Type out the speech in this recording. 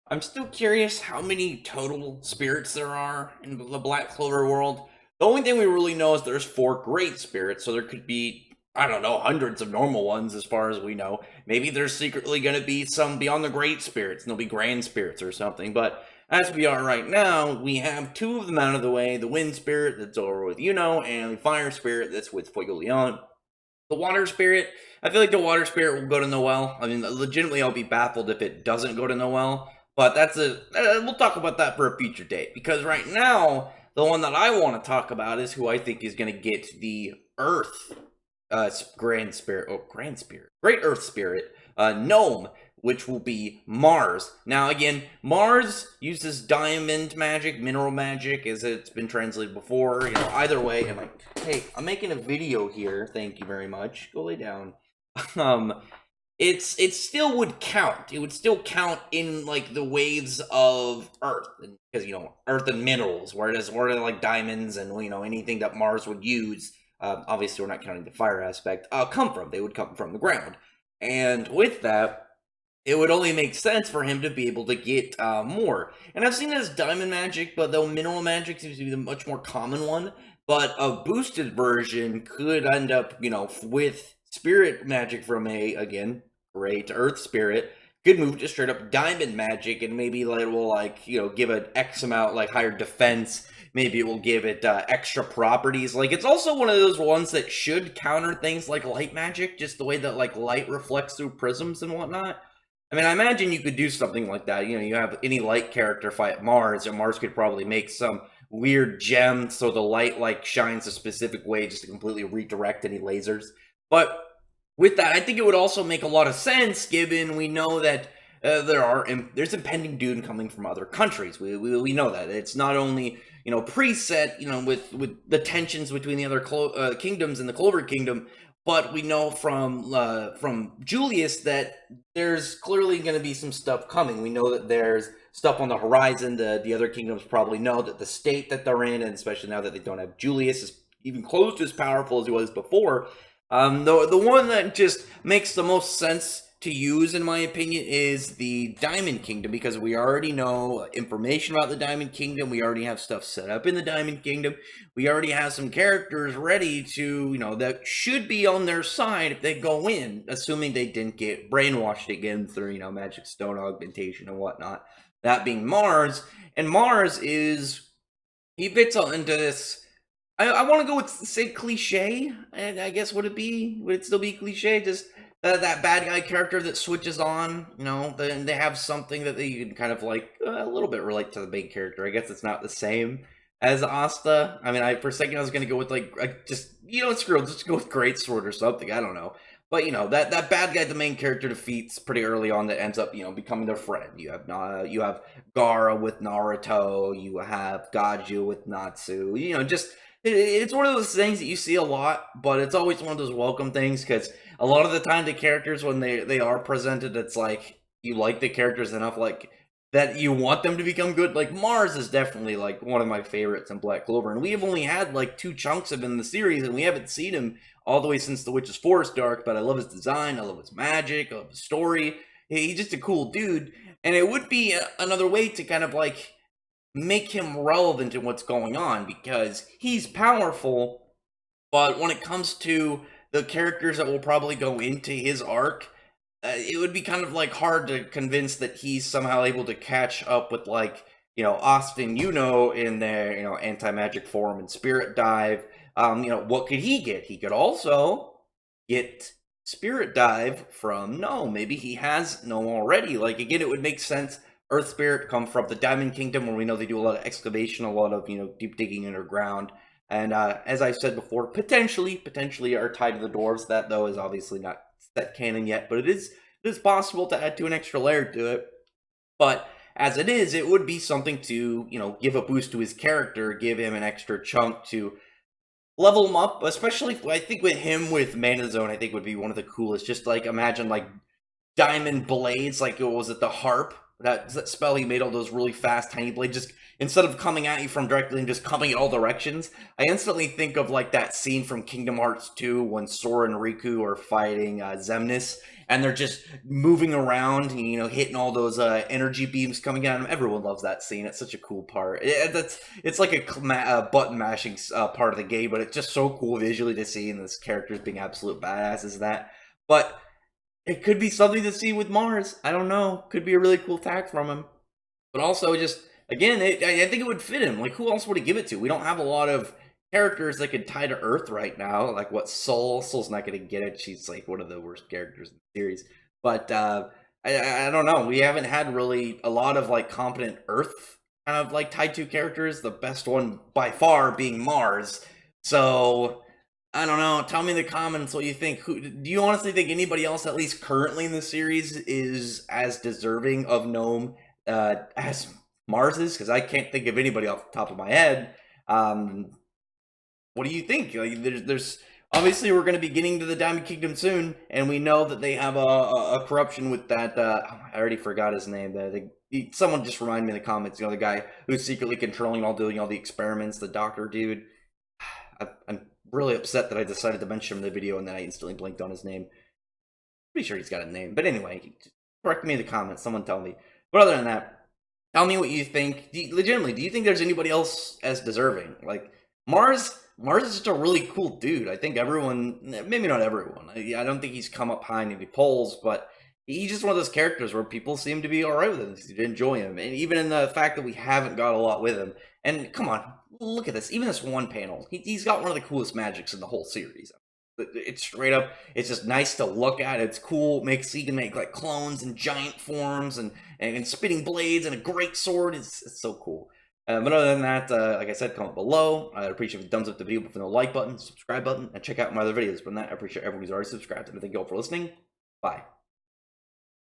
I'm still curious how many total spirits there are in the Black Clover world. The only thing we really know is there's four great spirits, so there could be, I don't know, hundreds of normal ones as far as we know. Maybe there's secretly going to be some beyond the great spirits, and they'll be grand spirits or something. But as we are right now, we have two of them out of the way, the wind spirit that's over with Yuno, and the fire spirit that's with Fuego Leon. The water spirit, I feel like the water spirit will go to Noel. I mean, legitimately, I'll be baffled if it doesn't go to Noel. But we'll talk about that for a future date. Because right now, the one that I want to talk about is who I think is going to get the Earth Great Earth Spirit, Gnome, which will be Mars. Now, again, Mars uses diamond magic, mineral magic, as it's been translated before. You know, either way, and like, hey, I'm making a video here. Thank you very much. Go lay down. Um, it still would count. It would still count in like the waves of Earth, because Earth and minerals, whereas where like diamonds and anything that Mars would use. Obviously, we're not counting the fire aspect. Come from they would come from the ground, and with that, it would only make sense for him to be able to get more. And I've seen it as diamond magic, but though mineral magic seems to be the much more common one. But a boosted version could end up, with spirit magic from again, great earth spirit, could move to straight up diamond magic, and maybe it will give an X amount, like higher defense. Maybe it will give it extra properties. Like, it's also one of those ones that should counter things like light magic, just the way that like light reflects through prisms and whatnot. I mean, I imagine you could do something like that. You have any light character fight Mars, and Mars could probably make some weird gem so the light like shines a specific way just to completely redirect any lasers. But with that, I think it would also make a lot of sense, given we know that there's impending doom coming from other countries. We know that it's not only preset with the tensions between the other kingdoms and the Clover Kingdom, but we know from Julius that there's clearly going to be some stuff coming. We know that there's stuff on the horizon. The other kingdoms probably know that the state that they're in, and especially now that they don't have Julius, is even close to as powerful as he was before. The one that just makes the most sense to use, in my opinion, is the Diamond Kingdom, because we already know information about the Diamond Kingdom. We already have stuff set up in the Diamond Kingdom. We already have some characters ready to, that should be on their side if they go in, assuming they didn't get brainwashed again through, magic stone augmentation and whatnot. That being Mars. And Mars he fits into this. I want to go with, say, cliche. And I guess would it still be cliche? Just that bad guy character that switches on, then they have something that you can kind of like a little bit relate to the main character. I guess it's not the same as Asta. I mean, for a second I was gonna go with just screw it, just go with Greatsword or something. I don't know, but that bad guy the main character defeats pretty early on that ends up becoming their friend. You have Gaara with Naruto. You have Gaju with Natsu. It's one of those things that you see a lot, but it's always one of those welcome things, because a lot of the time the characters, when they are presented, it's like you like the characters enough like that you want them to become good. Like Mars is definitely like one of my favorites in Black Clover, and we have only had like 2 chunks of him in the series, and we haven't seen him all the way since the Witch's Forest arc. But I love his design, I love his magic, I love his story. He's just a cool dude, and it would be another way to kind of like make him relevant in what's going on, because he's powerful, but when it comes to the characters that will probably go into his arc, it would be kind of like hard to convince that he's somehow able to catch up with Austin in their anti-magic form and spirit dive. What could he get? He could also get spirit dive from Gnome. Maybe he has Gnome already. Like, again, it would make sense. Earth Spirit come from the Diamond Kingdom, where we know they do a lot of excavation, a lot of deep digging underground, and as I've said before, potentially are tied to the dwarves. That though is obviously not set canon yet, but it is possible to add to an extra layer to it. But as it is, it would be something to give a boost to his character, give him an extra chunk to level him up. Especially, I think with Mana Zone, I think would be one of the coolest. Just like imagine like diamond blades, like was it the harp? that spell he made all those really fast tiny blades just instead of coming at you from directly and just coming in all directions. I instantly think of like that scene from Kingdom Hearts 2 when Sora and Riku are fighting Xemnas, and they're just moving around and, you know, hitting all those energy beams coming at them. Everyone loves that scene. It's such a cool part. It's like a button mashing part of the game, but it's just so cool visually to see, and this characters being absolute badasses. That, but it could be something to see with Mars. I don't know. Could be a really cool tag from him. But also, just again, I think it would fit him. Like, who else would he give it to? We don't have a lot of characters that could tie to Earth right now. Like, what Soul's not going to get it. She's like one of the worst characters in the series. But I don't know. We haven't had really a lot of like competent Earth kind of like tied to characters. The best one by far being Mars. So I don't know. Tell me in the comments what you think. Who do you honestly think anybody else, at least currently in the series, is as deserving of Gnome as Mars is? Because I can't think of anybody off the top of my head. What do you think? Like, there's obviously we're going to be getting to the Diamond Kingdom soon, and we know that they have a corruption with that. I already forgot his name. Someone just remind me in the comments. You know, the guy who's secretly controlling doing all the experiments. The doctor dude. I'm really upset that I decided to mention him in the video and then I instantly blinked on his name. Pretty sure he's got a name. But anyway, correct me in the comments. Someone tell me. But other than that, tell me what you think. Legitimately, do you think there's anybody else as deserving? Like, Mars is just a really cool dude. I think everyone, maybe not everyone. I don't think he's come up high in any polls, but he's just one of those characters where people seem to be alright with him, to enjoy him. And even in the fact that we haven't got a lot with him. And come on, look at this. Even this one panel, he's got one of the coolest magics in the whole series. It's straight up, it's just nice to look at. It's cool. He can make like clones and giant forms and spitting blades and a great sword. It's so cool. But other than that, like I said, comment below. I'd appreciate if you thumbs up the video, but for the like button, subscribe button, and check out my other videos. From that, I appreciate everyone who's already subscribed. And thank you all for listening. Bye.